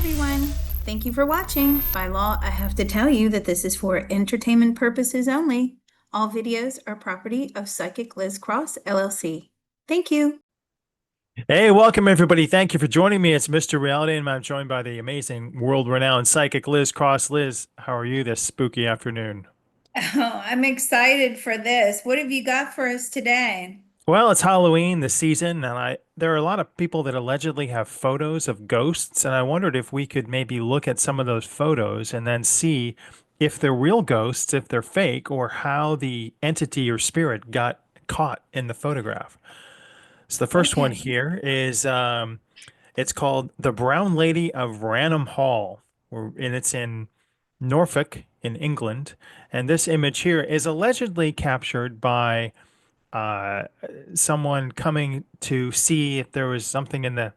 everyone. Thank you for watching. By law, I have to tell you that this is for entertainment purposes only. All videos are property of Psychic Liz Cross, LLC. Thank you. Hey, welcome everybody. Thank you for joining me. It's Mr. Reality, and I'm joined by the amazing world-renowned psychic Liz Cross. Liz, how are you this spooky afternoon? Oh, I'm excited for this. What have you got for us today? Well, it's Halloween, the season, and there are a lot of people that allegedly have photos of ghosts, and I wondered if we could maybe look at some of those photos and then see if they're real ghosts, if they're fake, or how the entity or spirit got caught in the photograph. So the first one Okay. here is it's called The Brown Lady of Raynham Hall, and it's in Norfolk in England. And this image here is allegedly captured by uh, someone coming to see if there was something in the.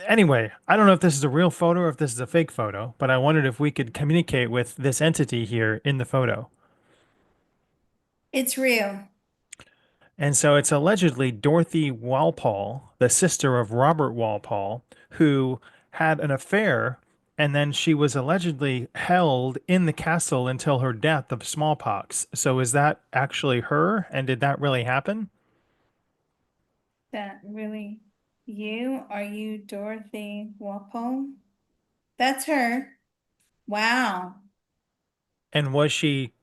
Anyway, I don't know if this is a real photo or if this is a fake photo, but I wondered if we could communicate with this entity here in the photo. It's real. And so it's allegedly Dorothy Walpole, the sister of Robert Walpole, who had an affair, and then she was allegedly held in the castle until her death of smallpox. So is that actually her? And did that really happen? That really you? Are you Dorothy Walpole? That's her. Wow. And was she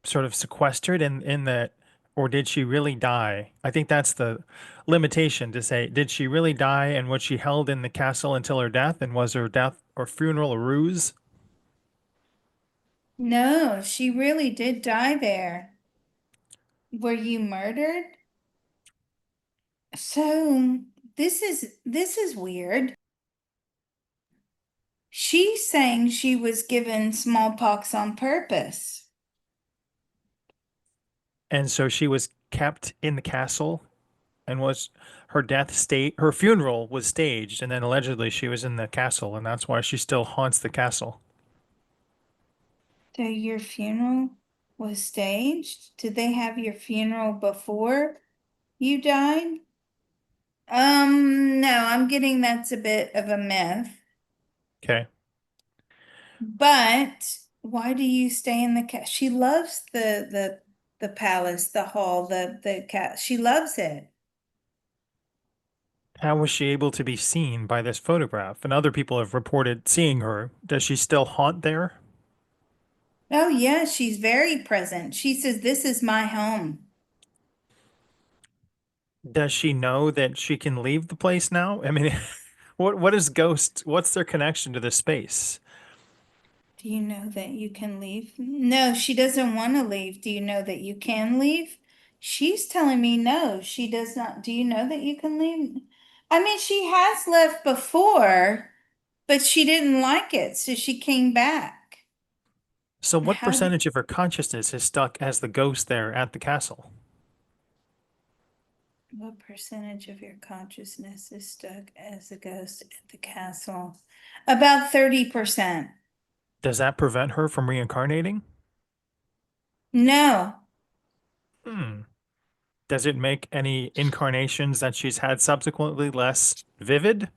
sort of sequestered in the, or did she really die? I think that's the limitation to say, did she really die and was she held in the castle until her death? And was her death or funeral a ruse? No, she really did die there. Were you murdered? So this is weird. She's saying she was given smallpox on purpose. And so she was kept in the castle and was her death state her funeral was staged and then allegedly she was in the castle and that's why she still haunts the castle. So your funeral was staged? Did they have your funeral before you died? No, I'm getting that's a bit of a myth. Okay. But why do you stay in the cat? She loves the palace, the hall, the cat. She loves it. How was she able to be seen by this photograph? And other people have reported seeing her. Does she still haunt there? Oh yeah, she's very present. She says, "This is my home." Does she know that she can leave the place now? I mean, what is ghost? What's their connection to the space? Do you know that you can leave? No, she doesn't want to leave. Do you know that you can leave? She's telling me no, she does not. Do you know that you can leave? I mean, she has left before, but she didn't like it, so she came back. So what How do percentage of her consciousness is stuck as the ghost there at the castle? What percentage of your consciousness is stuck as a ghost at the castle? About 30%. Does that prevent her from reincarnating? No. Hmm. Does it make any incarnations that she's had subsequently less vivid?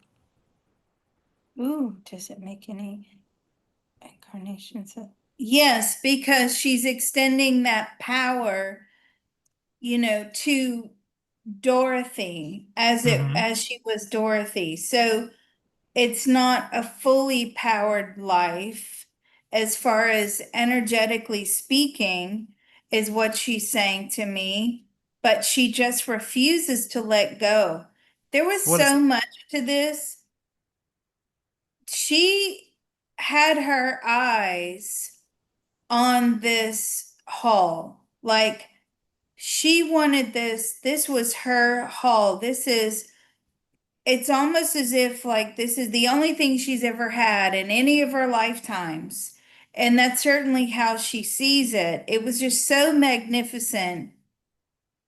Ooh, does it make any incarnations of? Yes, because she's extending that power, to Dorothy Hmm. as she was Dorothy. So it's not a fully powered life as far as energetically speaking, is what she's saying to me, but she just refuses to let go. There was What is so much to this. She had her eyes on this hall. Like she wanted this. This was her hall. It's almost as if like this is the only thing she's ever had in any of her lifetimes. And that's certainly how she sees it. It was just so magnificent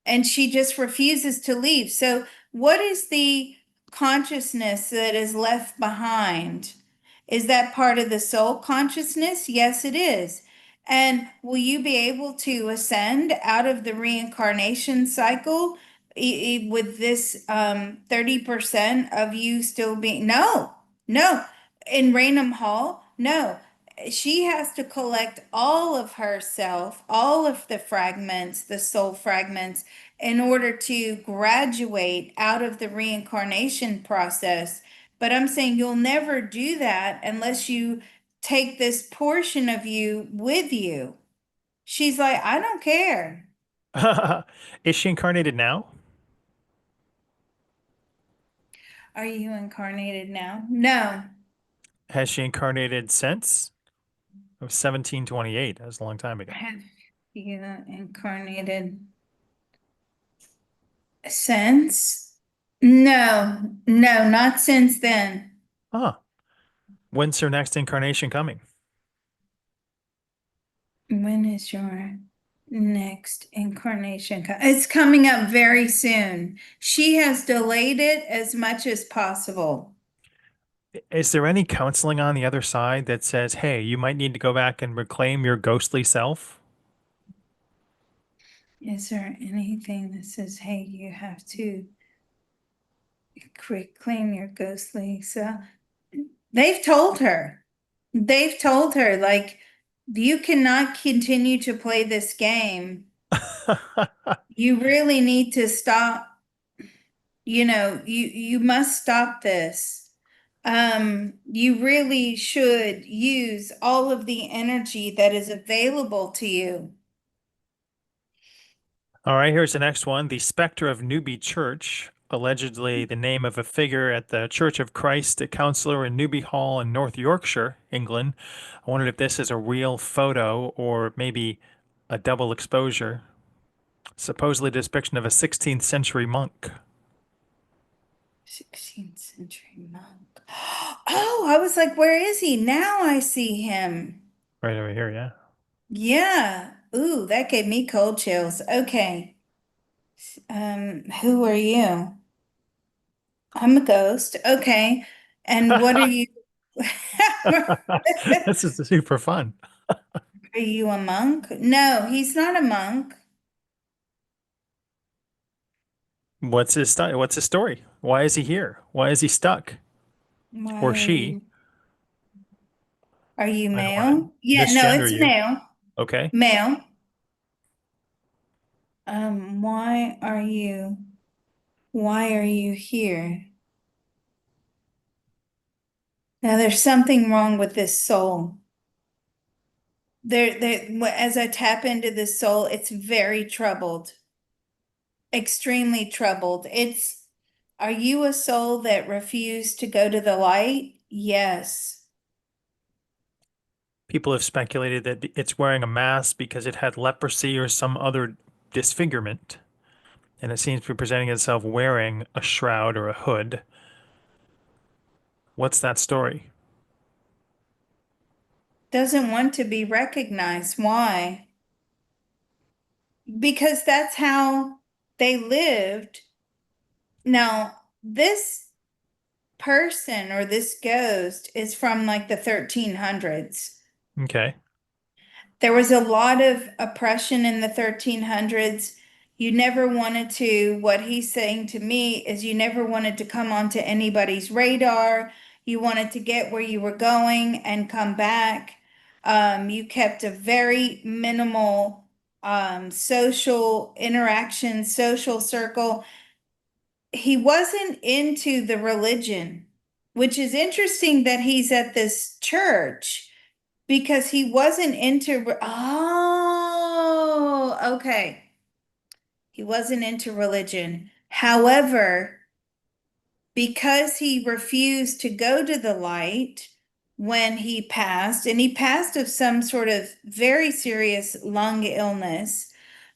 and she just refuses to leave. So, what is the consciousness that is left behind? Is that part of the soul consciousness? Yes, it is. And will you be able to ascend out of the reincarnation cycle with this 30% of you still being? No. No, in Raynham Hall, no. She has to collect all of herself, all of the fragments, the soul fragments, in order to graduate out of the reincarnation process. But I'm saying you'll never do that unless you take this portion of you with you. She's like, I don't care. Is she incarnated now? Are you incarnated now? No. Has she incarnated since? Of 1728. That was a long time ago. Have you incarnated since? No, no, not since then. Ah, when's her next incarnation coming? When is your next incarnation? It's coming up very soon. She has delayed it as much as possible. Is there any counseling on the other side that says, hey, you might need to go back and reclaim your ghostly self? Is there anything that says, hey, you have to claim your ghostly self? They've told her. They've told her, like, you cannot continue to play this game. You really need to stop. You must stop this. You really should use all of the energy that is available to you. All right, here's the next one. The spectre of Newby Church, allegedly the name of a figure at the Church of Christ, a counselor in Newby Hall in North Yorkshire, England. I wondered if this is a real photo or maybe a double exposure. Supposedly a depiction of a 16th century monk. 16th century monk. Oh, I was like, where is he? Now I see him. Right over here, yeah. Yeah. Ooh, that gave me cold chills. Okay. Who are you? I'm a ghost. Okay. And what are you? This is super fun. Are you a monk? No, he's not a monk. What's his story? Why is he here? Why is he stuck? Why Or she? are you I don't want to male? Yeah, no, misgender it's you. male. Okay. Male. Why are you here? Now there's something wrong with this soul. As I tap into this soul, it's very troubled, extremely troubled. Are you a soul that refused to go to the light? Yes. People have speculated that it's wearing a mask because it had leprosy or some other disfigurement, and it seems to be presenting itself wearing a shroud or a hood. What's that story? Doesn't want to be recognized. Why? Because that's how they lived. Now, this person or this ghost is from like the 1300s. Okay. There was a lot of oppression in the 1300s. You never wanted to, what he's saying to me is you never wanted to come onto anybody's radar. You wanted to get where you were going and come back. You kept a very minimal social interaction, social circle. He wasn't into the religion, which is interesting that he's at this church because he wasn't into, oh, okay. He wasn't into religion. However, because he refused to go to the light when he passed, and he passed of some sort of very serious lung illness,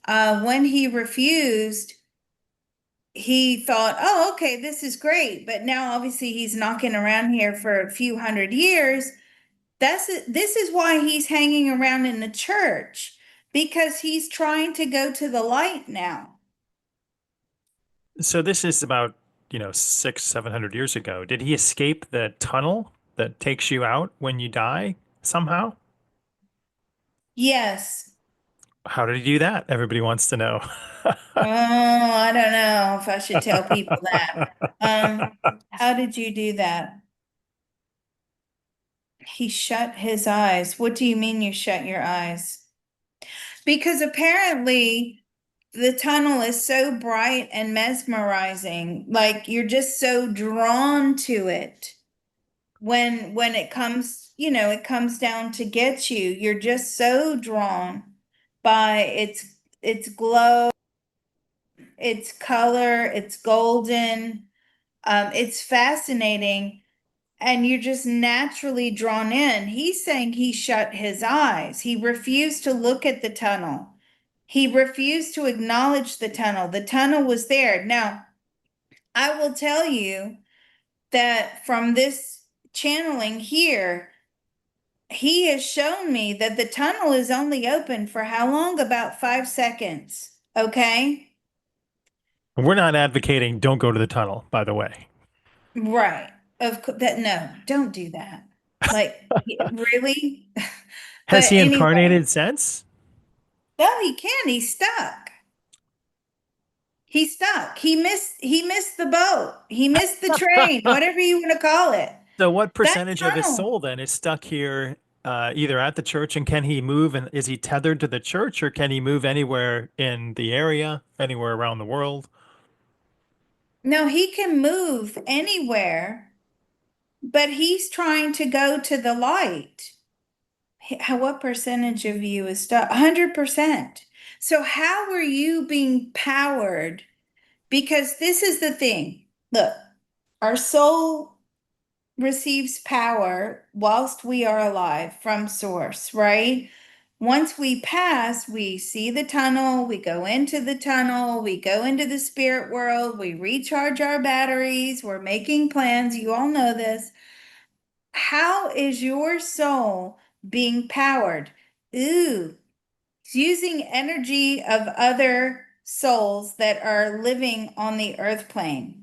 when he refused, he thought, oh, okay, this is great. But now obviously he's knocking around here for a few hundred years. This is why he's hanging around in the church because he's trying to go to the light now. So this is about, 700 years ago. Did he escape the tunnel that takes you out when you die somehow? Yes. How did he do that? Everybody wants to know. Oh, I don't know if I should tell people that. How did you do that? He shut his eyes. What do you mean you shut your eyes? Because apparently the tunnel is so bright and mesmerizing. Like you're just so drawn to it. When it comes, it comes down to get you. You're just so drawn by its glow, its color, its golden. It's fascinating, and you're just naturally drawn in. He's saying he shut his eyes. He refused to look at the tunnel. He refused to acknowledge the tunnel. The tunnel was there. Now, I will tell you that from this channeling here, he has shown me that the tunnel is only open for how long? About 5 seconds. Okay. We're not advocating don't go to the tunnel, by the way. Right. Of course, that no, don't do that. Like, really? Has But he anyway, incarnated since? no, he can't. He's stuck. He's stuck. He missed the boat. He missed the train, whatever you want to call it. So what That percentage of his tunnel. soul then is stuck here, either at the church, and can he move, and is he tethered to the church, or can he move anywhere in the area, anywhere around the world? No, he can move anywhere, but he's trying to go to the light. What percentage of you is stuck? 100%. So how are you being powered? Because this is the thing. Look, our soul receives power whilst we are alive from source, right? Once we pass, we see the tunnel, we go into the tunnel, we go into the spirit world, we recharge our batteries, we're making plans. You all know this. How is your soul being powered? Ooh, it's using energy of other souls that are living on the earth plane.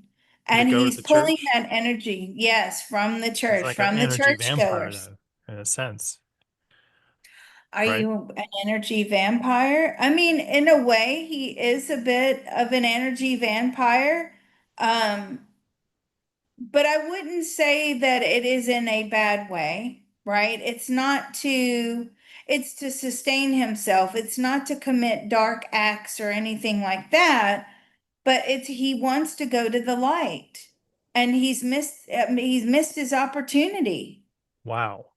To And go to he's the pulling church? that energy, yes, from the He's church, like an from the energy vampire, churchgoers. then, in a sense, Are right? you an energy vampire? I mean, in a way, he is a bit of an energy vampire. Um, but I wouldn't say that it is in a bad way, right? It's to sustain himself. It's not to commit dark acts or anything like that, but he wants to go to the light. And he's missed his opportunity. Wow.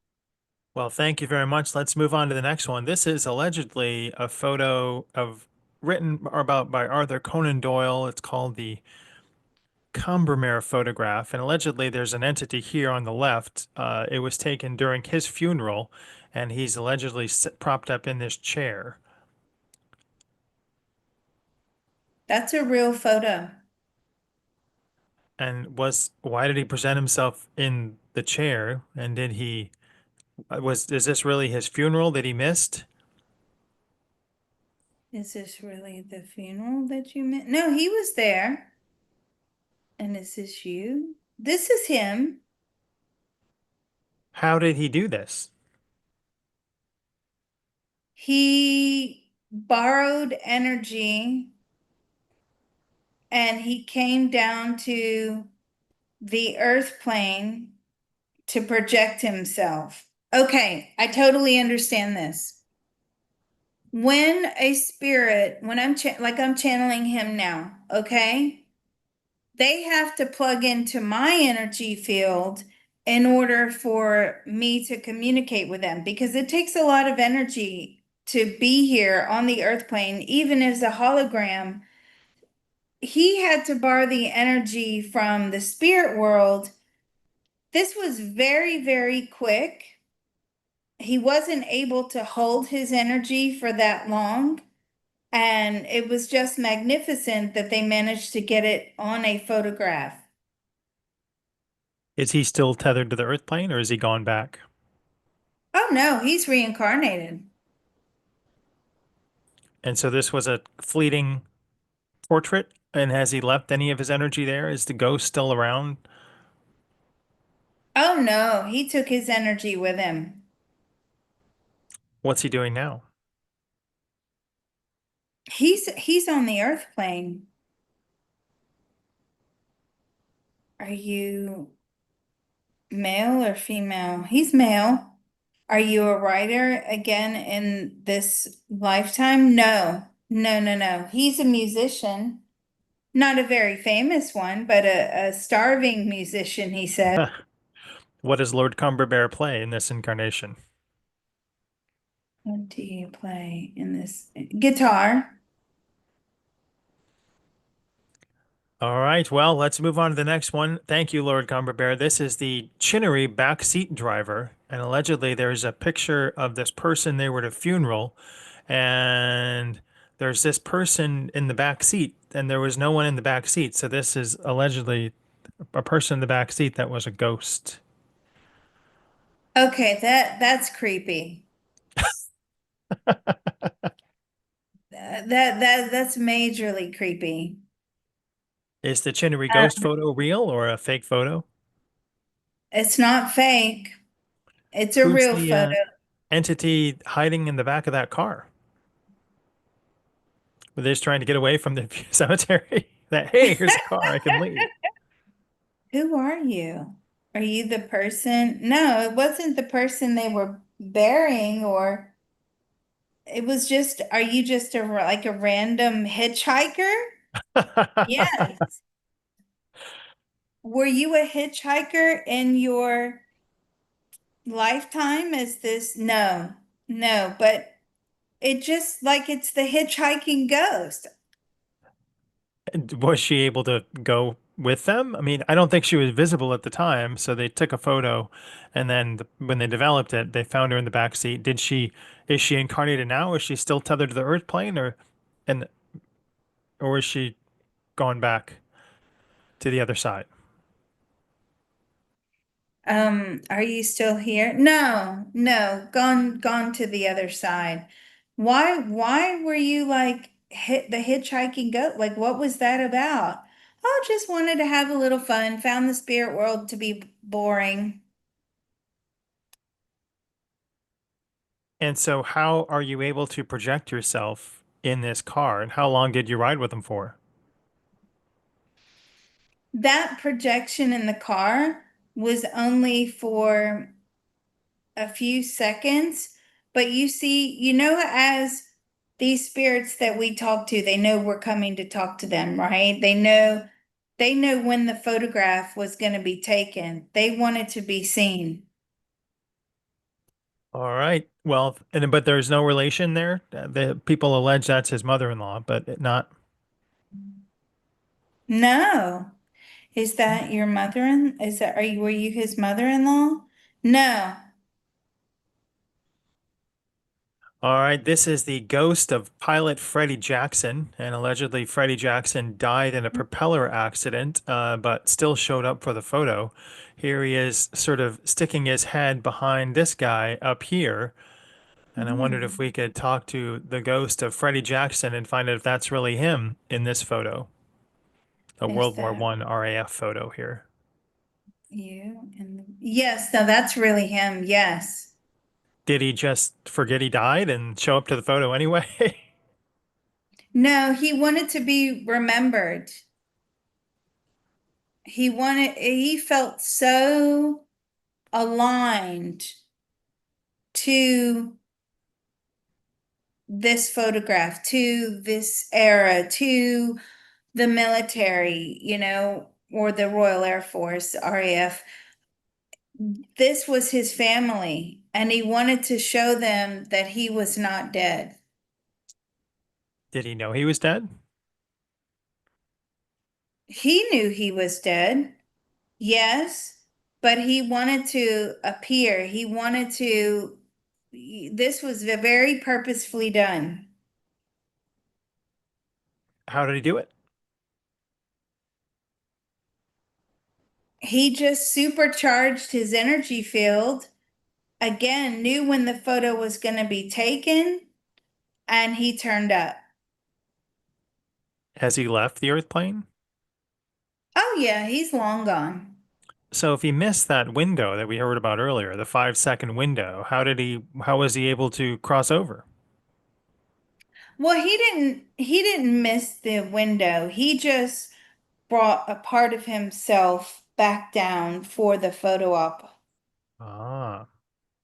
Well, thank you very much. Let's move on to the next one. This is allegedly a photo of written about by Arthur Conan Doyle. It's called the Combermere photograph, and allegedly there's an entity here on the left. It was taken during his funeral, and he's allegedly propped up in this chair. That's a real photo. And why did he present himself in the chair? And did he is this really his funeral that he missed? Is this really the funeral that you meant? No, he was there. And is this you? This is him. How did he do this? He borrowed energy and he came down to the earth plane to project himself. Okay, I totally understand this. When I'm channeling him now, okay? They have to plug into my energy field in order for me to communicate with them because it takes a lot of energy to be here on the earth plane, even as a hologram. He had to borrow the energy from the spirit world. This was very, very quick. He wasn't able to hold his energy for that long. And it was just magnificent that they managed to get it on a photograph. Is he still tethered to the earth plane, or is he gone back? Oh no, he's reincarnated. And so this was a fleeting portrait, and has he left any of his energy there? Is the ghost still around? Oh no, he took his energy with him. What's he doing now? He's on the earth plane. Are you Male or female? He's male. Are you a writer again in this lifetime? No, no, no, no. He's a musician, not a very famous one, but a starving musician, he said. What does Lord Combermere play in this incarnation? What do you play in this? Guitar. All right, well, let's move on to the next one. Thank you, Lord Combermere. This is the Chinery backseat driver, and allegedly there's a picture of this person. They were at a funeral, and there's this person in the back seat, and there was no one in the back seat. So this is allegedly a person in the back seat that was a ghost. Okay, that's creepy. That's majorly creepy. Is the Chinery ghost Uh, photo real or a fake photo? it's not fake. It's a Who's real the photo. entity hiding in the back of that car? Were they just trying to get away from the cemetery? That, hey, here's a car, I can leave. Who are you? Are you the person? No, it wasn't the person they were burying, or it was just, are you just like a random hitchhiker? Yes. Were you a hitchhiker in your lifetime? Is this? No, no, but it just like it's the hitchhiking ghost. Was she able to go with them? I mean, I don't think she was visible at the time, so they took a photo, and then when they developed it, they found her in the back seat. Is she incarnated now? Is she still tethered to the Earth plane, and or is she gone back to the other side? Are you still here? No, no, gone to the other side. Why were you like hit the hitchhiking goat? Like, what was that about? Oh, just wanted to have a little fun. Found the spirit world to be boring. And so, how are you able to project yourself in this car, and how long did you ride with them for? That projection in the car was only for a few seconds, but you see, as these spirits that we talk to, they know we're coming to talk to them, right? They know when the photograph was going to be taken. They want it to be seen. All right. Well, but there's no relation there. The people allege that's his mother-in-law, but not. No. Is that your is that, were you his mother-in-law? No. All right, this is the ghost of pilot Freddy Jackson, and allegedly Freddy Jackson died in a propeller accident, but still showed up for the photo. Here he is, sort of sticking his head behind this guy up here, and I wondered if Hmm. we could talk to the ghost of Freddy Jackson and find out if that's really him in this photo, a Is World War that One RAF photo here. you? Yes, no, that's really him. Yes. Did he just forget he died and show up to the photo anyway? No, he wanted to be remembered. He felt so aligned to this photograph, to this era, to the military, or the Royal Air Force, RAF. This was his family, and he wanted to show them that he was not dead. Did he know he was dead? He knew he was dead, yes, but he wanted to appear. This was very purposefully done. How did he do it? He just supercharged his energy field. Again, knew when the photo was going to be taken, and he turned up. Has he left the Earth plane? Oh, yeah, he's long gone. So if he missed that window that we heard about earlier, the 5 second window, how was he able to cross over? Well, he didn't miss the window. He just brought a part of himself. back down for the photo op. Ah.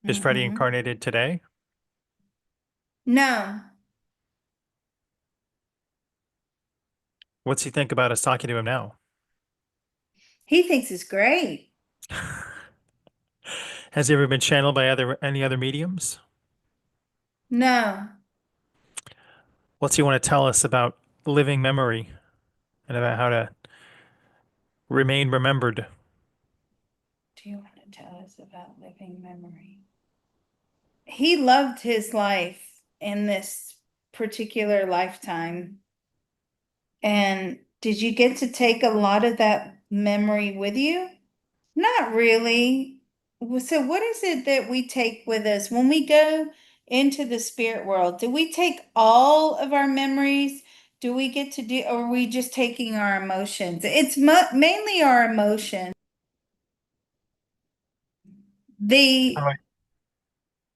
Is Freddy Hmm. incarnated today? No, What's he think about us talking to him now? he thinks it's great. Has he ever been channeled by any other mediums? No. What's he want to tell us about living memory and about how to remain remembered? Do you want to tell us about living memory? He loved his life in this particular lifetime. And did you get to take a lot of that memory with you? Not really. So, what is it that we take with us when we go into the spirit world? Do we take all of our memories? Do we get to do, or are we just taking our emotions? It's mainly our emotions. How The about,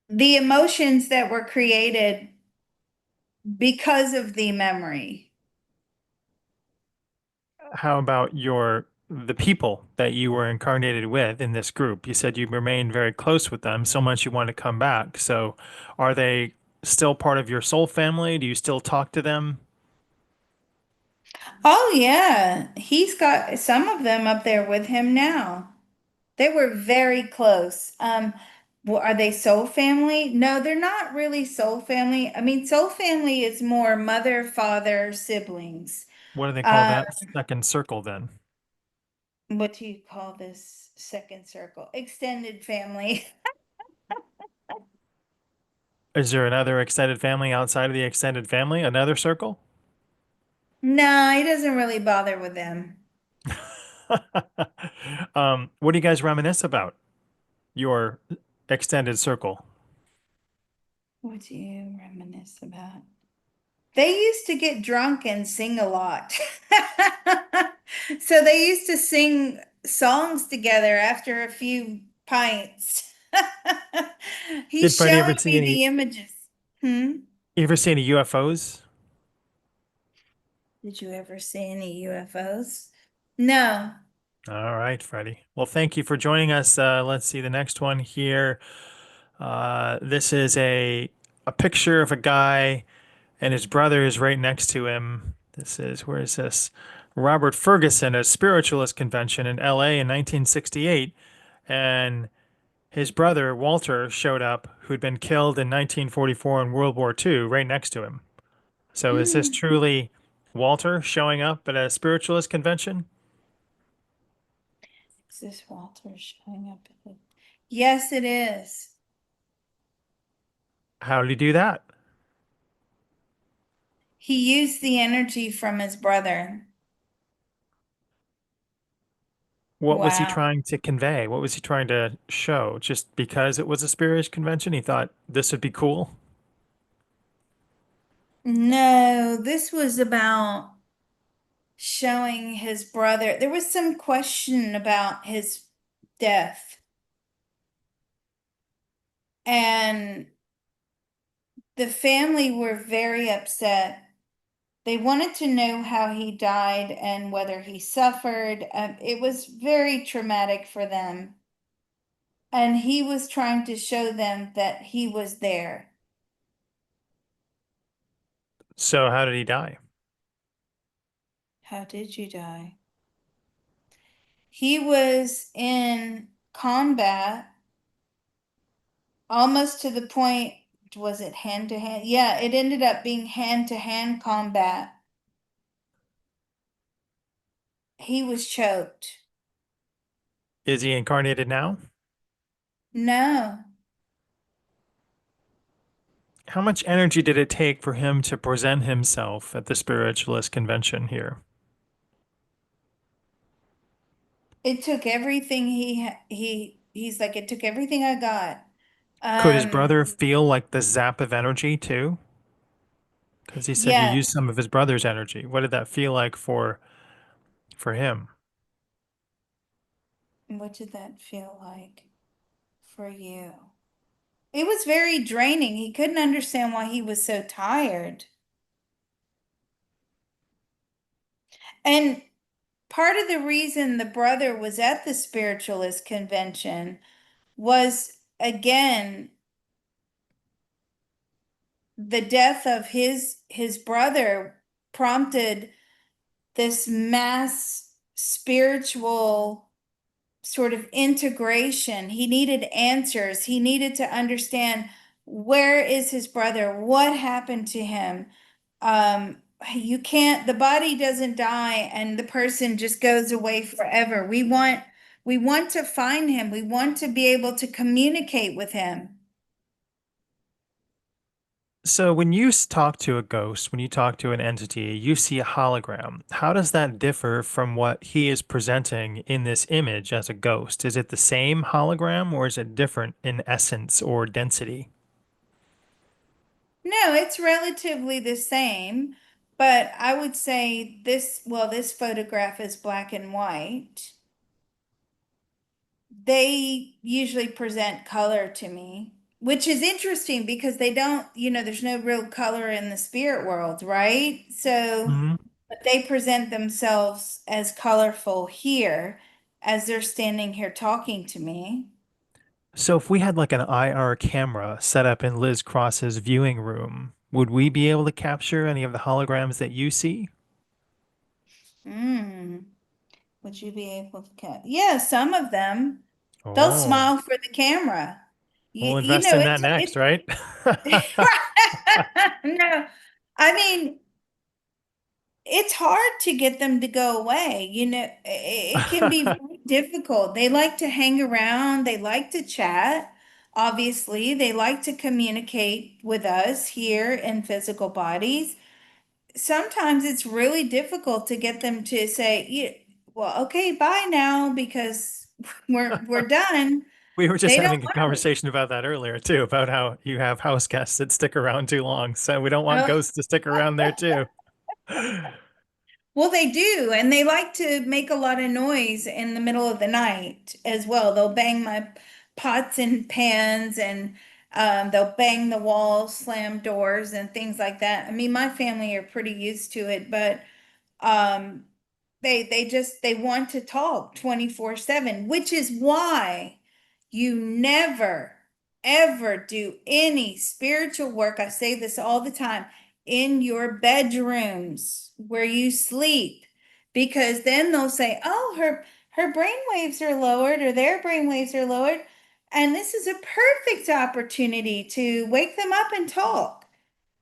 the emotions that were created because of the memory. how about the people that you were incarnated with in this group? You said you remained very close with them, so much you want to come back. So are they still part of your soul family? Do you still talk to them? Oh yeah, he's got some of them up there with him now. They were very close. Are they soul family? No, they're not really soul family. I mean, soul family is more mother, father, siblings. What do they call Uh, that second circle then? what do you call this second circle? Extended family. Is there another extended family outside of the extended family? Another circle? No, he doesn't really bother with them. What do you guys reminisce about? Your extended circle. What do you reminisce about? They used to get drunk and sing a lot. So they used to sing songs together after a few pints. Did He's Freddie ever showing see me any? the images. Hmm? You ever see any UFOs? Did you ever see any UFOs? No. All right, Freddie. Well, thank you for joining us. Let's see the next one here. This is a picture of a guy and his brother is right next to him. This is where is this? Robert Ferguson, a spiritualist convention in LA in 1968, and his brother Walter showed up, who'd been killed in 1944 in World War II, right next to him. So is this Hmm. truly Walter showing up at a spiritualist convention? Is this Walter showing up? Yes, it is. How did he do that? He used the energy from his brother. What was he Wow. trying to convey? What was he trying to show? Just because it was a spirit convention, he thought this would be cool? No, this was about showing his brother. There was some question about his death, and the family were very upset. They wanted to know how he died and whether he suffered. It was very traumatic for them. And he was trying to show them that he was there. So how did he die? How did you die? He was in combat almost to the point, was it hand to hand? Yeah, it ended up being hand to hand combat. He was choked. Is he incarnated now? No, How much energy did it take for him to present himself at the spiritualist convention here? it took everything he's like, it took everything I got. Could his Um, brother feel like the zap of energy too? Because he said you yeah. used some of his brother's energy. What did that feel like for him? What did that feel like for you? It was very draining. He couldn't understand why he was so tired. And part of the reason the brother was at the spiritualist convention was, again, the death of his brother prompted this mass spiritual sort of integration. He needed answers. He needed to understand, where is his brother? What happened to him? Um, you can't, the body doesn't die and the person just goes away forever. We want to find him. We want to be able to communicate with him. So when you talk to a ghost, when you talk to an entity, you see a hologram. How does that differ from what he is presenting in this image as a ghost? Is it the same hologram or is it different in essence or density? No, it's relatively the same, but I would say this, well, this photograph is black and white. They usually present color to me, which is interesting because they don't, there's no real color in the spirit world, right? So, Hmm. but they present themselves as colorful here as they're standing here talking to me. So if we had like an IR camera set up in Liz Cross's viewing room, would we be able to capture any of the holograms that you see? Hmm. Would you be able to cut? Yeah, some of them. They'll Oh, smile for the camera. we'll You invest know, in that next, right? it's no. I mean, it's hard to get them to go away. It can be very difficult. They like to hang around, they like to chat. Obviously, they like to communicate with us here in physical bodies. Sometimes it's really difficult to get them to say, yeah, well, okay, bye now because we're done. We were just They don't having a want it. conversation about that earlier too, about how you have house guests that stick around too long. So we don't want Oh, ghosts to stick around there too. well, they do, and they like to make a lot of noise in the middle of the night as well. They'll bang my pots and pans, and they'll bang the walls, slam doors, and things like that. I mean, my family are pretty used to it, but um, they want to talk 24/7, which is why you never ever do any spiritual work. I say this all the time, in your bedrooms where you sleep, because then they'll say, "Oh, her brain waves are lowered or their brain waves are lowered." And this is a perfect opportunity to wake them up and talk.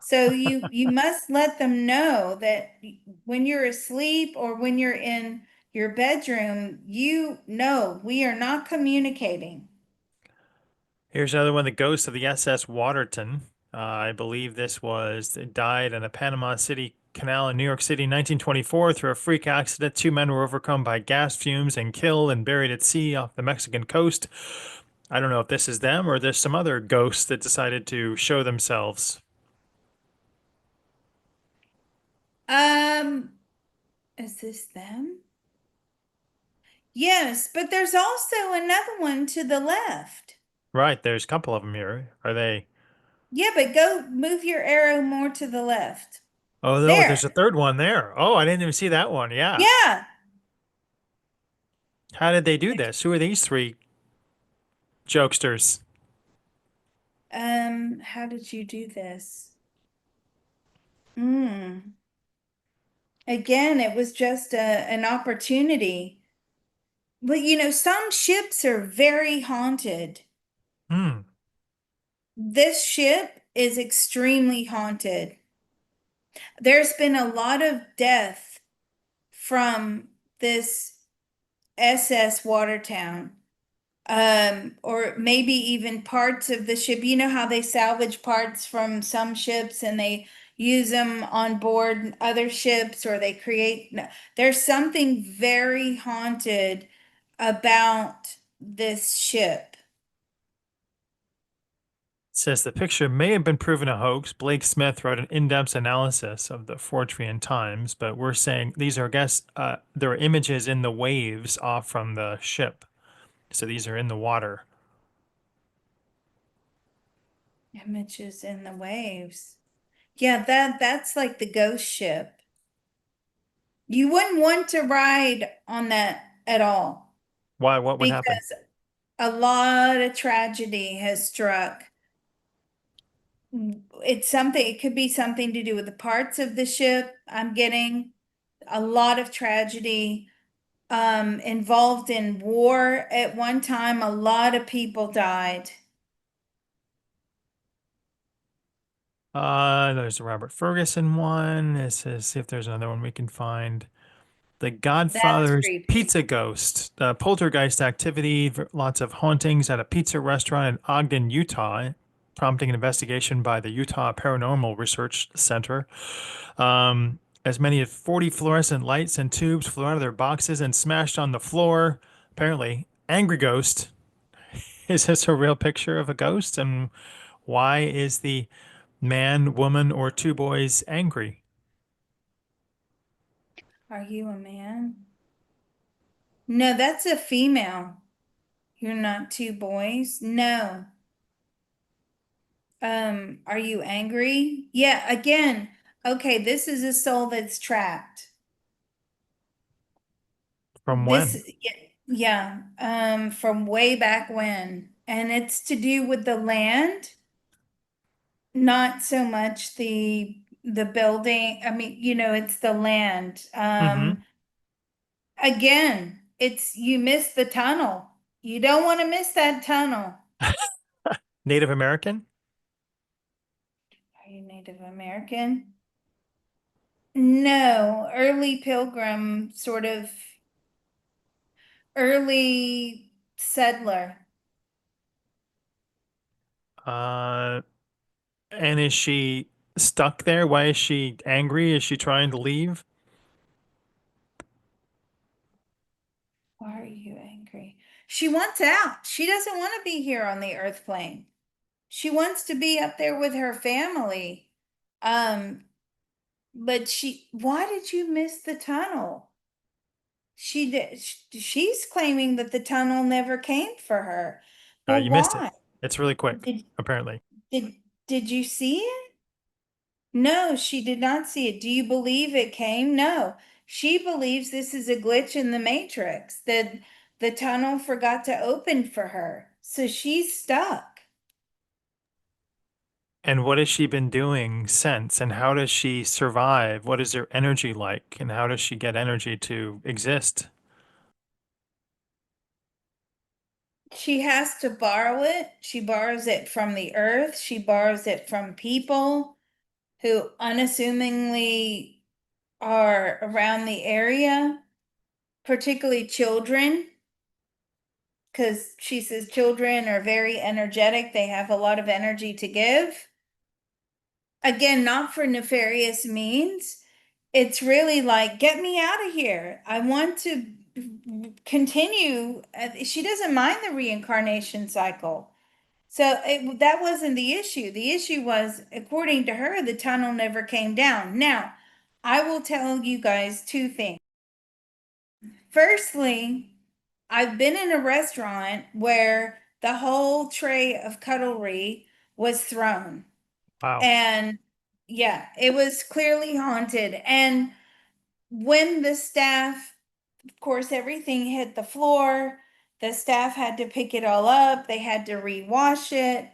So you must let them know that when you're asleep or when you're in your bedroom, you know we are not communicating. Here's another one, the ghost of the SS Waterton. I believe this was, it died in a Panama City canal in New York City in 1924 through a freak accident. Two men were overcome by gas fumes and killed and buried at sea off the Mexican coast. I don't know if this is them or there's some other ghosts that decided to show themselves. Um, is this them? Yes, but there's also another one to the left. Right, there's a couple of them here. Are they? Yeah, but go move your arrow more to the left. Oh, no, there's a There. third one there. Oh, I didn't even see that one. Yeah. Yeah. How did they do this? Who are these three jokesters? How did you do this? Hmm. Again, it was just an opportunity. But some ships are very haunted. Hmm. This ship is extremely haunted. There's been a lot of death from this SS Watertown. Or maybe even parts of the ship. You know how they salvage parts from some ships and they use them on board other ships, or they create. No, there's something very haunted about this ship. It says the picture may have been proven a hoax. Blake Smith wrote an in-depth analysis of the Fortean Times, but we're saying these are, I guess, there are images in the waves off from the ship. So these are in the water. Images in the waves. Yeah, that's like the ghost ship. You wouldn't want to ride on that at all Why? What would happen? because a lot of tragedy has struck. It's something, it could be something to do with the parts of the ship. I'm getting a lot of tragedy involved in war. At one time, a lot of people died. There's a Robert Ferguson one. This is see if there's another one we can find. The That's Godfather's creepy. Pizza Ghost, poltergeist activity, lots of hauntings at a pizza restaurant in Ogden, Utah, prompting an investigation by the Utah Paranormal Research Center. As many as 40 fluorescent lights and tubes flew out of their boxes and smashed on the floor. Apparently, angry ghost. Is this a real picture of a ghost? And why is the man, woman, or two boys angry? Are you a man? No, that's a female. You're not two boys? No. Are you angry? Yeah, again, okay, this is a soul that's trapped. From This, when? yeah, from way back when. And it's to do with the land, not so much the building. I mean, it's the land. Hmm. Again, it's you miss the tunnel. You don't want to miss that tunnel. Native American? Are you Native American? No, early pilgrim, sort of early settler. Uh, and is she stuck there? Why is she angry? Is she trying to leave? Why are you angry? She wants out. She doesn't want to be here on the earth plane. She wants to be up there with her family. Um, but why did you miss the tunnel? She's claiming that the tunnel never came for her. Well, You missed it. why? It's really quick, Did apparently. did did you see it? No, she did not see it. Do you believe it came? No. She believes this is a glitch in the matrix, that the tunnel forgot to open for her. So she's stuck. And what has she been doing since? And how does she survive? What is her energy like? And how does she get energy to exist? She has to borrow it. She borrows it from the earth. She borrows it from people who unassumingly are around the area, particularly children, because she says children are very energetic. They have a lot of energy to give. Again, not for nefarious means. It's really like, get me out of here. I want to continue. She doesn't mind the reincarnation cycle. So that wasn't the issue. The issue was, according to her, the tunnel never came down. Now, I will tell you guys two things. Firstly, I've been in a restaurant where the whole tray of cutlery was thrown. Wow. And yeah, it was clearly haunted. And when the staff, of course, everything hit the floor, the staff had to pick it all up, they had to rewash it.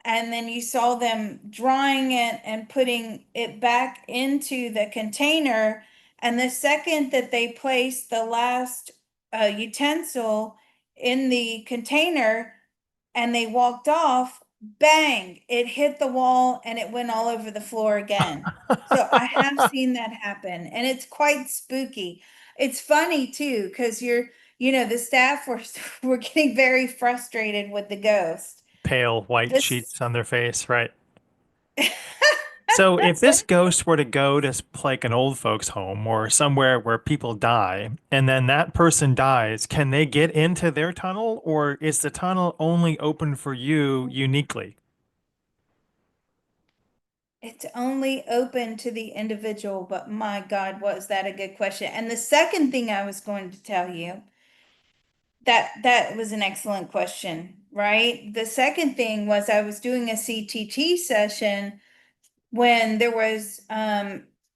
And then you saw them drying it and putting it back into the container. And the second that they placed the last utensil in the container and they walked off, bang, it hit the wall and it went all over the floor again. So I have seen that happen and it's quite spooky. It's funny too, because the staff were getting very frustrated with the ghost. Pale white This sheets on their face, right? So if this ghost were to go to like an old folks home or somewhere where people die, and then that person dies, can they get into their tunnel, or is the tunnel only open for you uniquely? It's only open to the individual, but my God, was that a good question? And the second thing I was going to tell you, that was an excellent question, right? The second thing was I was doing a CTT session when there was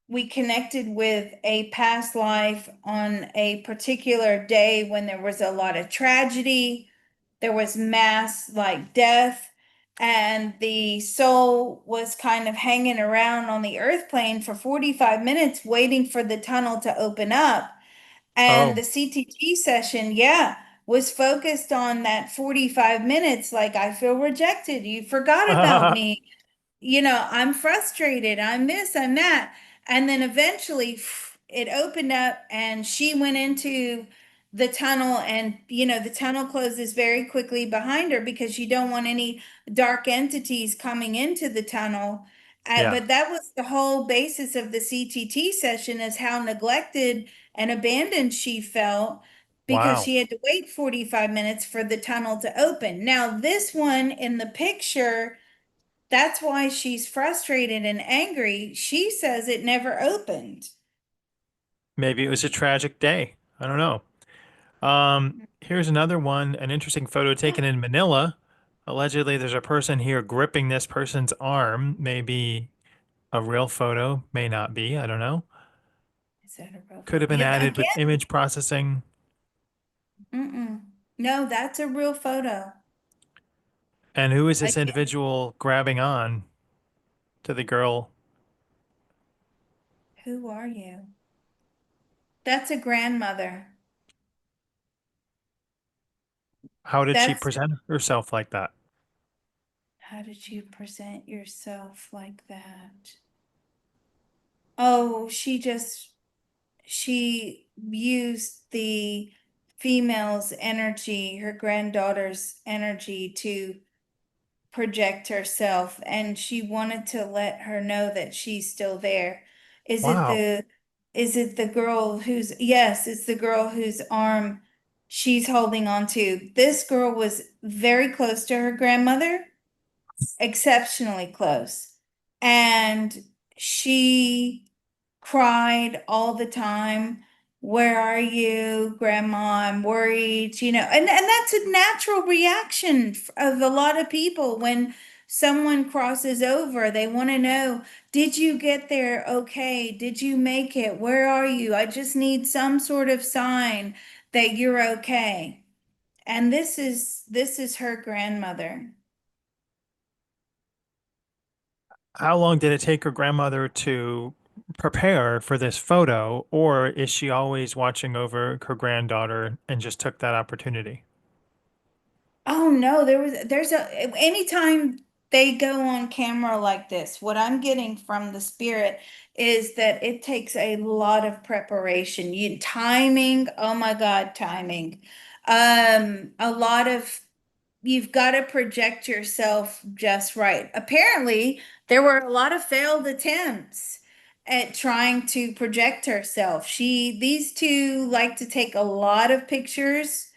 we connected with a past life on a particular day when there was a lot of tragedy, there was mass like death, and the soul was kind of hanging around on the earth plane for 45 minutes waiting for the tunnel to open up. And Oh. the CTT session, yeah, was focused on that 45 minutes. Like, I feel rejected. You forgot about me. I'm frustrated. I'm this, I'm that. And then eventually it opened up and she went into the tunnel, and the tunnel closes very quickly behind her because you don't want any dark entities coming into the tunnel. Yeah. But that was the whole basis of the CTT session, is how neglected and abandoned she felt because Wow. she had to wait 45 minutes for the tunnel to open. Now, this one in the picture, that's why she's frustrated and angry. She says it never opened. Maybe it was a tragic day. I don't know. Here's another one, an interesting photo taken in Manila. Allegedly, there's a person here gripping this person's arm. Maybe a real photo, may not be. I don't know. Is that a real Could photo? have been Yeah, added with again, image processing. mm-mm. No, that's a real photo. And who is this Again, individual grabbing on to the girl? who are you? That's a grandmother. How did she That's present herself like that? How did you present yourself like that? Oh, she used the female's energy, her granddaughter's energy, to project herself, and she wanted to let her know that she's still there. Is it Wow. the is it the girl whose Yes, it's the girl whose arm she's holding on to. This girl was very close to her grandmother, exceptionally close. And she cried all the time. Where are you, Grandma? I'm worried, and that's a natural reaction of a lot of people when someone crosses over. They want to know, did you get there okay? Did you make it? Where are you? I just need some sort of sign that you're okay. And this is her grandmother. How long did it take her grandmother to prepare for this photo, or is she always watching over her granddaughter and just took that opportunity? Oh no, there's anytime they go on camera like this, what I'm getting from the spirit is that it takes a lot of preparation. Timing, oh my God, timing. A lot of You've got to project yourself just right. Apparently, there were a lot of failed attempts at trying to project herself. These two like to take a lot of pictures,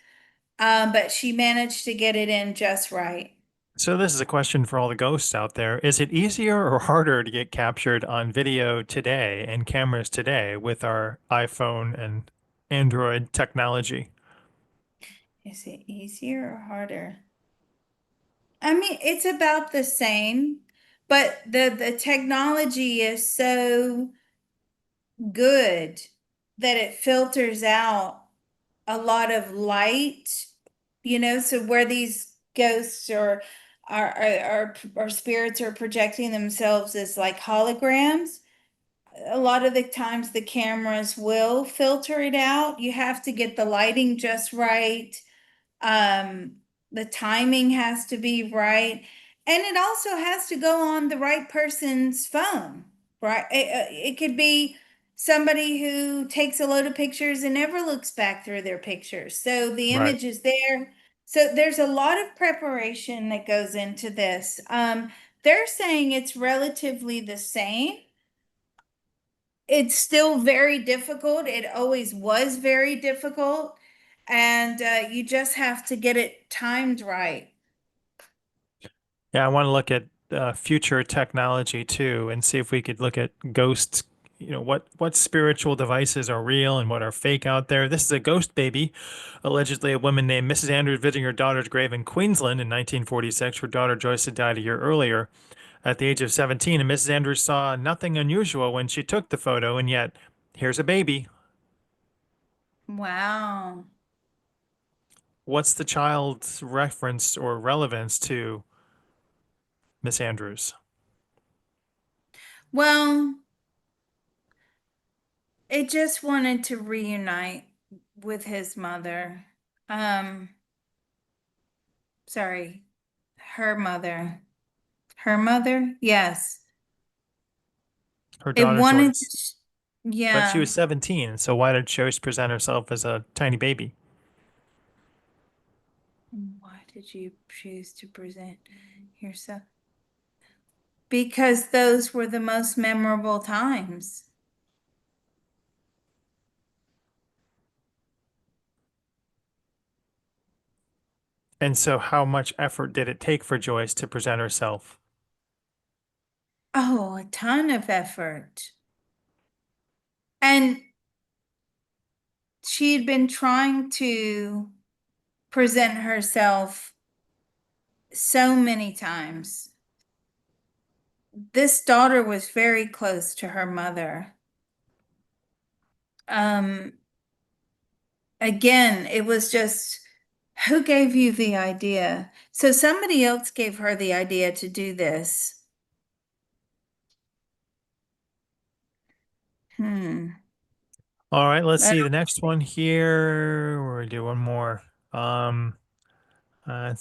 but she managed to get it in just right. So this is a question for all the ghosts out there. Is it easier or harder to get captured on video today and cameras today with our iPhone and Android technology? Is it easier or harder? I mean, it's about the same, but the technology is so good that it filters out a lot of light, so where these ghosts or spirits are projecting themselves as like holograms, a lot of the times the cameras will filter it out. You have to get the lighting just right. Um, the timing has to be right. And it also has to go on the right person's phone, right? It could be somebody who takes a load of pictures and never looks back through their pictures. So the Right. image is there. So there's a lot of preparation that goes into this. They're saying it's relatively the same. It's still very difficult. It always was very difficult. And you just have to get it timed right. Yeah, I want to look at future technology too and see if we could look at ghosts. What spiritual devices are real and what are fake out there. This is a ghost baby. Allegedly, a woman named Mrs. Andrews visiting her daughter's grave in Queensland in 1946. Her daughter Joyce had died a year earlier. at the age of 17, and Mrs. Andrews saw nothing unusual when she took the photo, and yet here's a baby. Wow. What's the child's reference or relevance to Miss Andrews? Well, it just wanted to reunite with his mother. Um, sorry, her mother. Her mother? Yes. Her It daughter wanted to, Joyce. But she yeah. was 17, so why did Joyce present herself as a tiny baby? Why did you choose to present yourself? Because those were the most memorable times. And so, how much effort did it take for Joyce to present herself? Oh, a ton of effort. And she'd been trying to present herself so many times. This daughter was very close to her mother. Um, Again, it was just who gave you the idea? So somebody else gave her the idea to do this. Hmm. All right, let's I see the next one here. We're gonna do one more. Um,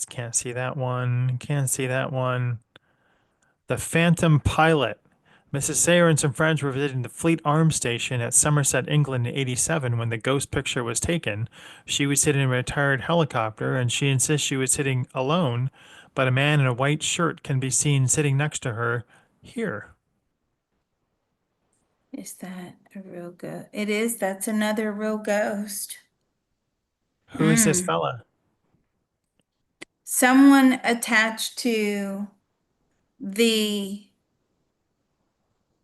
can't see that one. Can't see that one. The Phantom Pilot. Mrs. Sayer and some friends were visiting the Fleet Arms Station at Somerset, England in '87 when the ghost picture was taken. She was sitting in a retired helicopter and she insists she was sitting alone, but a man in a white shirt can be seen sitting next to her here. Is that a real ghost? It is. That's another real ghost. Who is this Hmm. fella? Someone attached to the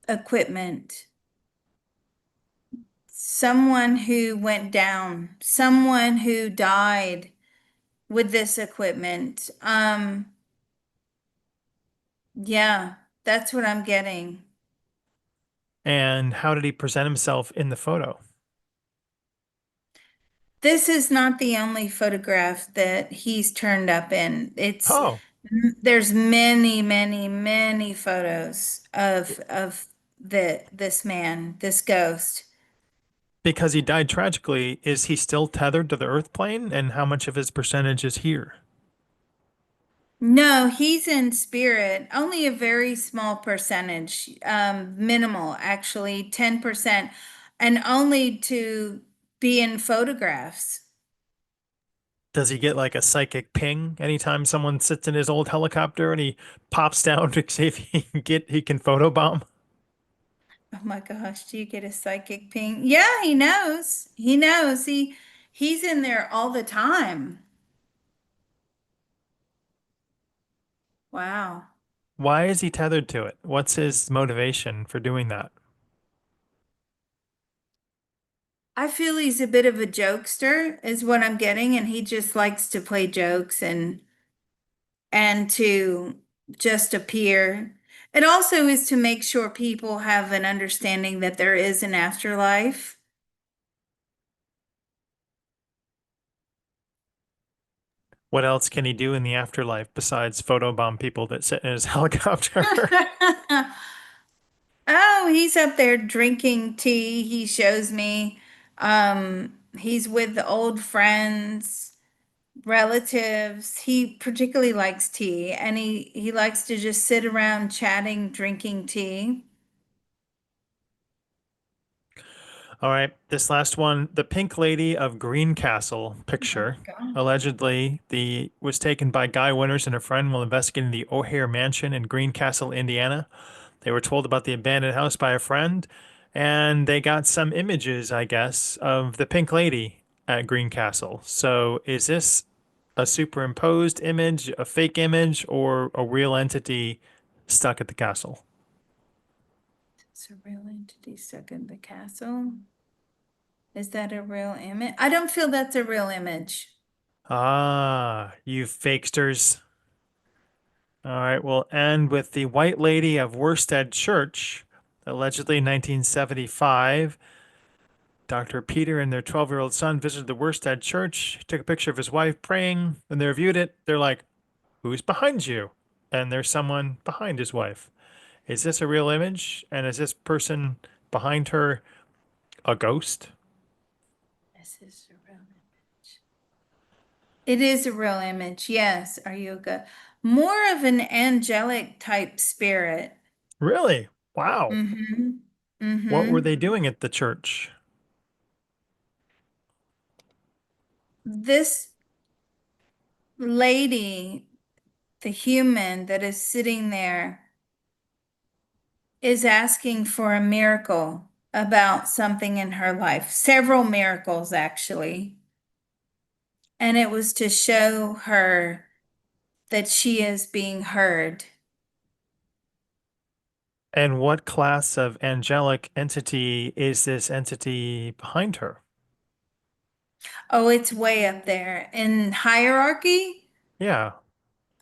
equipment. Someone who went down. Someone who died with this equipment. Yeah, that's what I'm getting. And how did he present himself in the photo? This is not the only photograph that he's turned up in. Oh, There's many, many, many photos of this man, this ghost. because he died tragically, is he still tethered to the Earth plane? And how much of his percentage is here? No, he's in spirit. Only a very small percentage, minimal actually, 10%, and only to be in photographs. Does he get like a psychic ping anytime someone sits in his old helicopter and he pops down to see if he can photobomb? Oh my gosh, do you get a psychic ping? Yeah, he knows. He knows. He's in there all the time. Wow. Why is he tethered to it? What's his motivation for doing that? I feel he's a bit of a jokester, is what I'm getting, and he just likes to play jokes and to just appear. It also is to make sure people have an understanding that there is an afterlife. What else can he do in the afterlife besides photobomb people that sit in his helicopter? Oh, he's up there drinking tea. He shows me. He's with the old friends, relatives. He particularly likes tea, and he likes to just sit around chatting, drinking tea. All right, this last one, the Pink Lady of Greencastle Oh my picture, God. allegedly the was taken by Guy Winters and a friend while investigating the O'Hare Mansion in Greencastle, Indiana. They were told about the abandoned house by a friend, and they got some images, I guess, of the Pink Lady at Greencastle. So is this a superimposed image, a fake image, or a real entity stuck at the castle? It's a real entity stuck in the castle. Is that a real image? I don't feel that's a real image. Ah, you fakesters. All right, we'll end with the White Lady of Worstead Church. Allegedly in 1975, Dr. Peter and their 12-year-old son visited the Worstead Church, took a picture of his wife praying. When they reviewed it, they're like, "Who's behind you?" And there's someone behind his wife. Is this a real image? And is this person behind her a ghost? This is a real image. It is a real image. Yes. Are you good? More of an angelic type spirit. Really? Wow. Mm-hmm. What were Mm-hmm. they doing at the church? This lady, the human that is sitting there, is asking for a miracle about something in her life. Several miracles, actually. And it was to show her that she is being heard. And what class of angelic entity is this entity behind her? Oh, it's way up there in hierarchy. Yeah.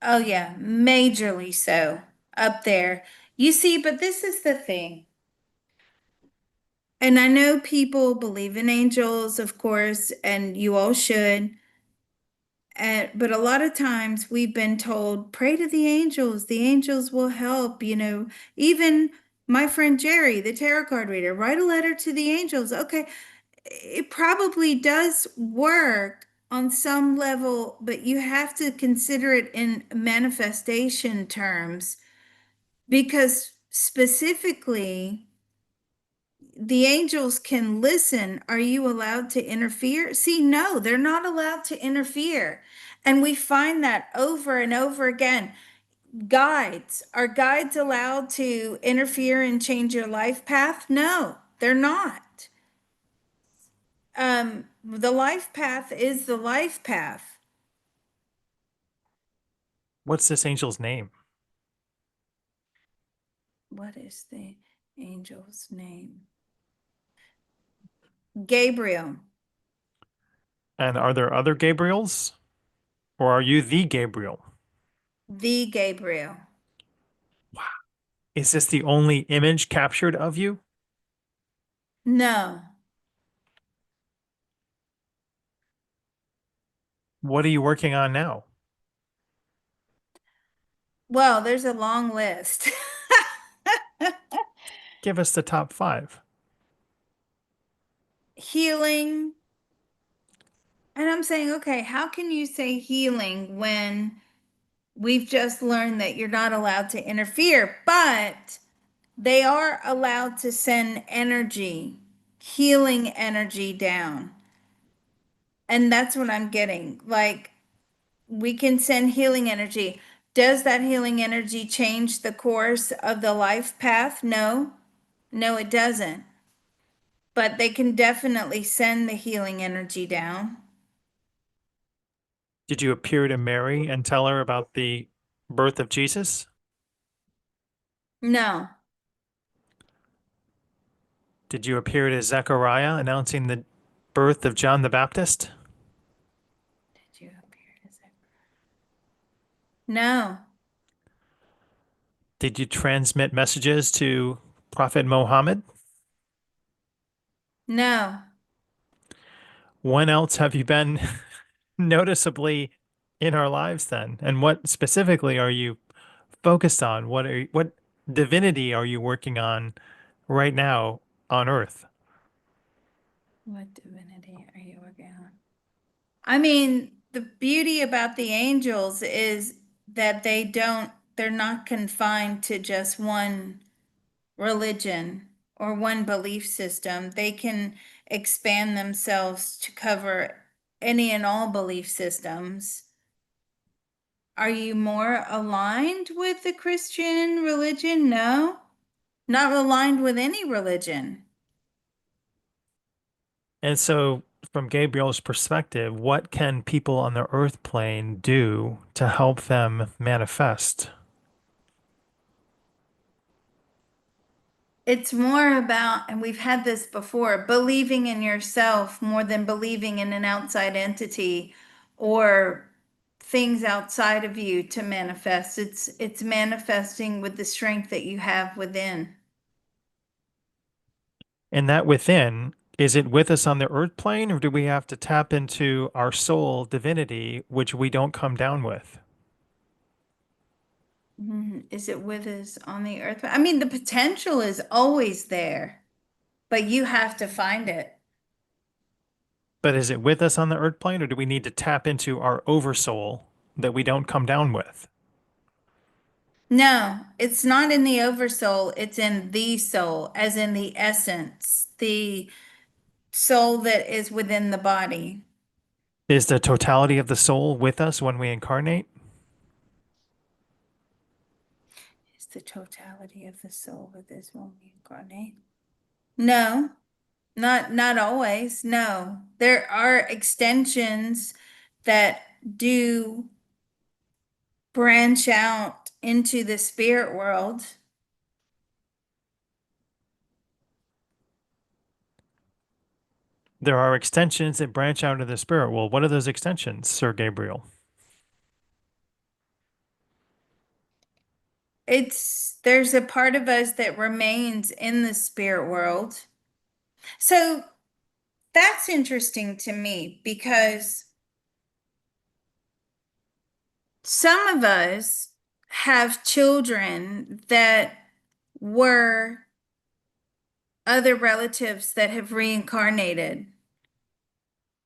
Oh, yeah, majorly so up there. You see, but this is the thing. And I know people believe in angels, of course, and you all should. But a lot of times we've been told, pray to the angels will help. Even my friend Jerry, the tarot card reader, write a letter to the angels. Okay, it probably does work on some level, but you have to consider it in manifestation terms because specifically, the angels can listen. Are you allowed to interfere? See, no, they're not allowed to interfere. And we find that over and over again. Guides, are guides allowed to interfere and change your life path? No, they're not. The life path is the life path. What's this angel's name? What is the angel's name? Gabriel, And are there other Gabriels? Or are you the Gabriel? the Gabriel. Wow. Is this the only image captured of you? No. What are you working on now? Well, there's a long list. Give us the top five. Healing. And I'm saying, okay, how can you say healing when we've just learned that you're not allowed to interfere, but they are allowed to send energy, healing energy down. And that's what I'm getting. Like, we can send healing energy. Does that healing energy change the course of the life path? No, no, it doesn't. But they can definitely send the healing energy down. Did you appear to Mary and tell her about the birth of Jesus? No. Did you appear to Zechariah announcing the birth of John the Baptist? Did you appear to say? No, Did you transmit messages to Prophet Muhammad? no. When else have you been noticeably in our lives then? And what specifically are you focused on? What divinity are you working on right now on Earth? What divinity are you working on? I mean, the beauty about the angels is that they're not confined to just one religion or one belief system. They can expand themselves to cover any and all belief systems. Are you more aligned with the Christian religion? No, not aligned with any religion. And so, from Gabriel's perspective, what can people on the Earth plane do to help them manifest? It's more about, and we've had this before, believing in yourself more than believing in an outside entity or things outside of you to manifest. It's manifesting with the strength that you have within. And that within, is it with us on the earth plane, or do we have to tap into our soul divinity, which we don't come down with? Is it with us on the earth? I mean, the potential is always there, but you have to find it. But is it with us on the earth plane, or do we need to tap into our oversoul that we don't come down with? No, it's not in the oversoul, it's in the soul, as in the essence, the soul that is within the body. Is the totality of the soul with us when we incarnate? Is the totality of the soul with this one incarnate? No, not always. No. There are extensions that do branch out into the spirit world. There are extensions that branch out of the spirit. Well, what are those extensions, Sir Gabriel? There's a part of us that remains in the spirit world. So that's interesting to me because some of us have children that were other relatives that have reincarnated.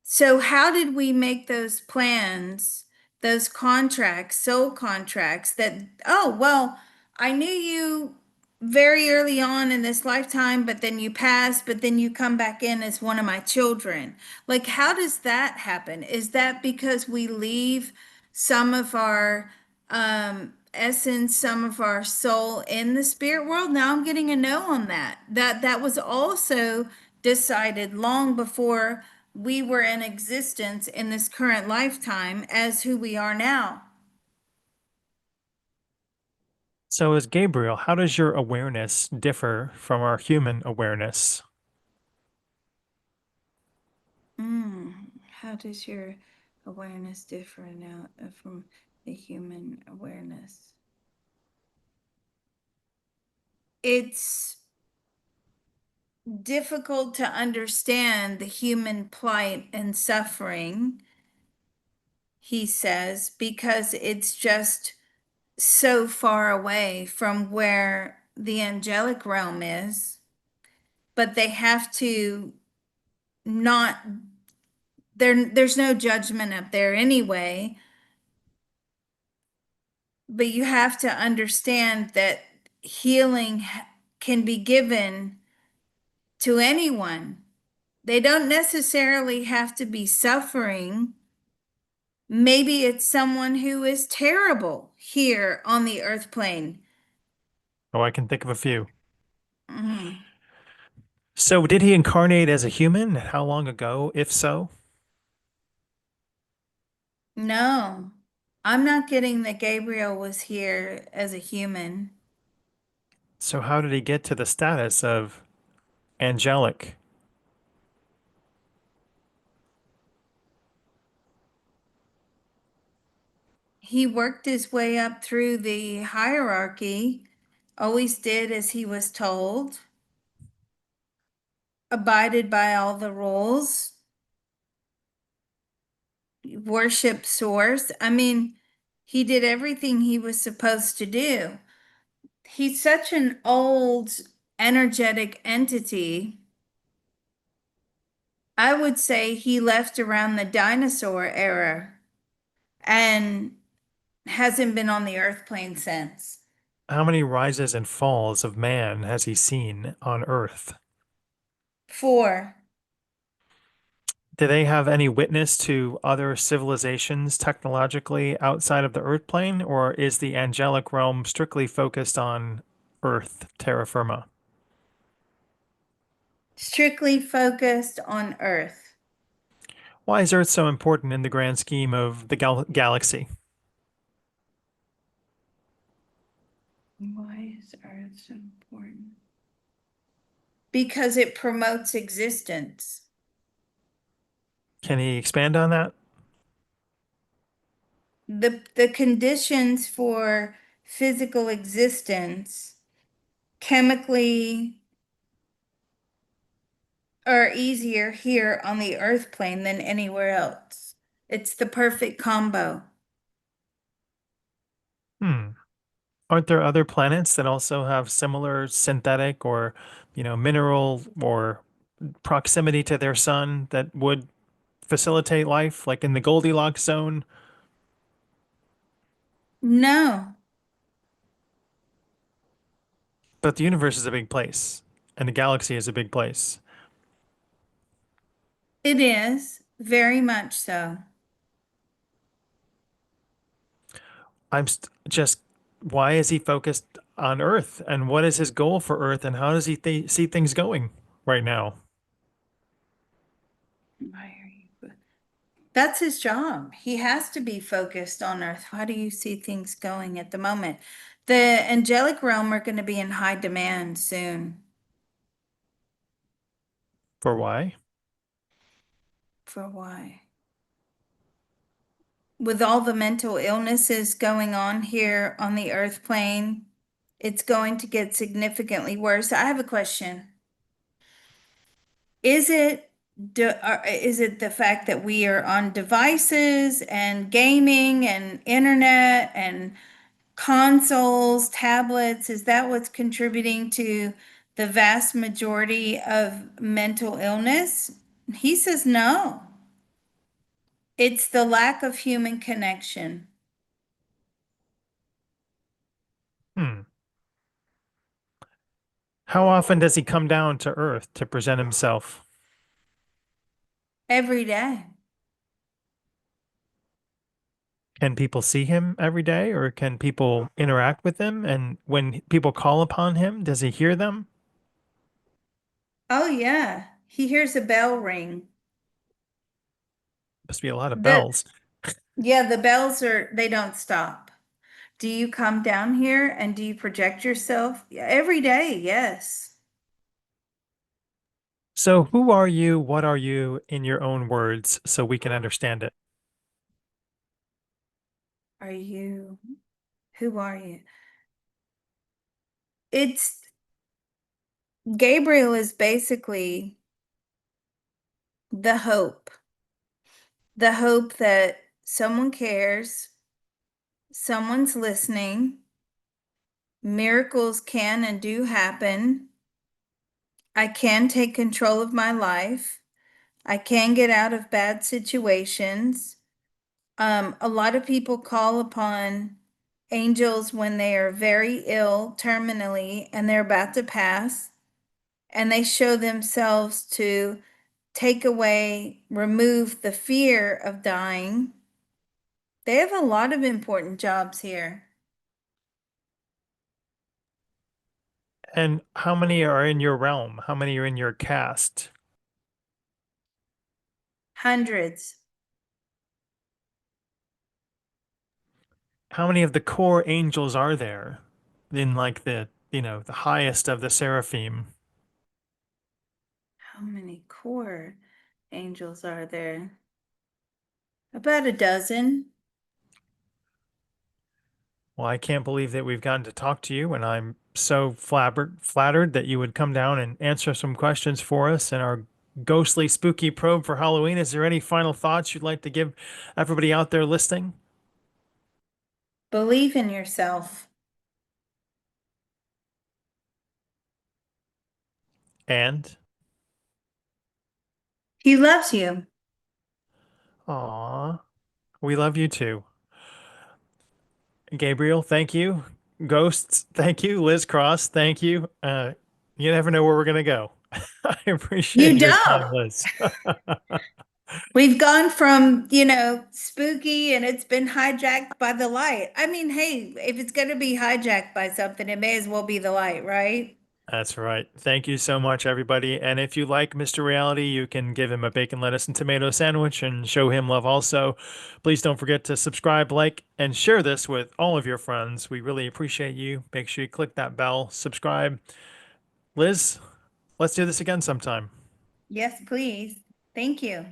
So, how did we make those plans, those contracts, soul contracts that, oh, well, I knew you very early on in this lifetime, but then you passed, but then you come back in as one of my children? Like, how does that happen? Is that because we leave some of our essence, some of our soul in the spirit world? Now I'm getting a no on that. That was also decided long before we were in existence in this current lifetime as who we are now. So, as Gabriel, how does your awareness differ from our human awareness? How does your awareness differ now from the human awareness? It's difficult to understand the human plight and suffering, he says, because it's just so far away from where the angelic realm is. But they have to not there's no judgment up there anyway, but you have to understand that healing can be given to anyone. They don't necessarily have to be suffering. Maybe it's someone who is terrible here on the earth plane. Oh, I can think of a few. Mhm. So, did he incarnate as a human? How long ago, if so? No, I'm not getting that Gabriel was here as a human. So, how did he get to the status of angelic? He worked his way up through the hierarchy, always did as he was told, abided by all the rules, worship source. I mean, he did everything he was supposed to do. He's such an old, energetic entity. I would say he left around the dinosaur era and hasn't been on the earth plane since. How many rises and falls of man has he seen on Earth? Four. Do they have any witness to other civilizations technologically outside of the Earth plane, or is the angelic realm strictly focused on Earth, terra firma? Strictly focused on Earth. Why is Earth so important in the grand scheme of the galaxy? Why is Earth so important? Because it promotes existence. Can he expand on that? The conditions for physical existence chemically are easier here on the earth plane than anywhere else. It's the perfect combo. Hmm. Aren't there other planets that also have similar synthetic or, mineral or proximity to their sun that would facilitate life, like in the Goldilocks zone? No, But the universe is a big place, and the galaxy is a big place. it is very much so. Just, why is he focused on Earth, and what is his goal for Earth, and how does he th see things going right now? Why are you? That's his job. He has to be focused on Earth. How do you see things going at the moment? The angelic realm are going to be in high demand soon. For why? For why? With all the mental illnesses going on here on the Earth plane, it's going to get significantly worse. I have a question. Is it is it the fact that we are on devices and gaming and internet and consoles, tablets? Is that what's contributing to the vast majority of mental illness? He says no. It's the lack of human connection. Hmm. How often does he come down to Earth to present himself? Every day. Can people see him every day, or can people interact with him? And when people call upon him, does he hear them? Oh yeah. He hears a bell ring. Must be a lot of The bells. Yeah, the bells they don't stop. Do you come down here and do you project yourself? Yeah, every day, yes. So, who are you? What are you in your own words so we can understand it? Are you, who are you? It's Gabriel is basically the hope that someone cares, someone's listening, miracles can and do happen. I can take control of my life. I can get out of bad situations. A lot of people call upon angels when they are very ill, terminally, and they're about to pass, and they show themselves to take away, remove the fear of dying. They have a lot of important jobs here. And how many are in your realm? How many are in your cast? Hundreds. How many of the core angels are there in like the highest of the seraphim? How many core angels are there? About a dozen. Well, I can't believe that we've gotten to talk to you, and I'm so flattered that you would come down and answer some questions for us in our ghostly, spooky probe for Halloween. Is there any final thoughts you'd like to give everybody out there listening? Believe in yourself. And, He loves you. aw, we love you too. Gabriel, thank you. Ghosts, thank you. Liz Cross, thank you. You never know where we're gonna go. I appreciate You your time, don't. Liz. We've gone from, spooky and it's been hijacked by the light. I mean, hey, if it's going to be hijacked by something, it may as well be the light, right? That's right. Thank you so much, everybody. And if you like Mr. Reality, you can give him a bacon, lettuce, and tomato sandwich and show him love also. Please don't forget to subscribe, like, and share this with all of your friends. We really appreciate you. Make sure you click that bell, subscribe. Liz, let's do this again sometime. Yes, please. Thank you.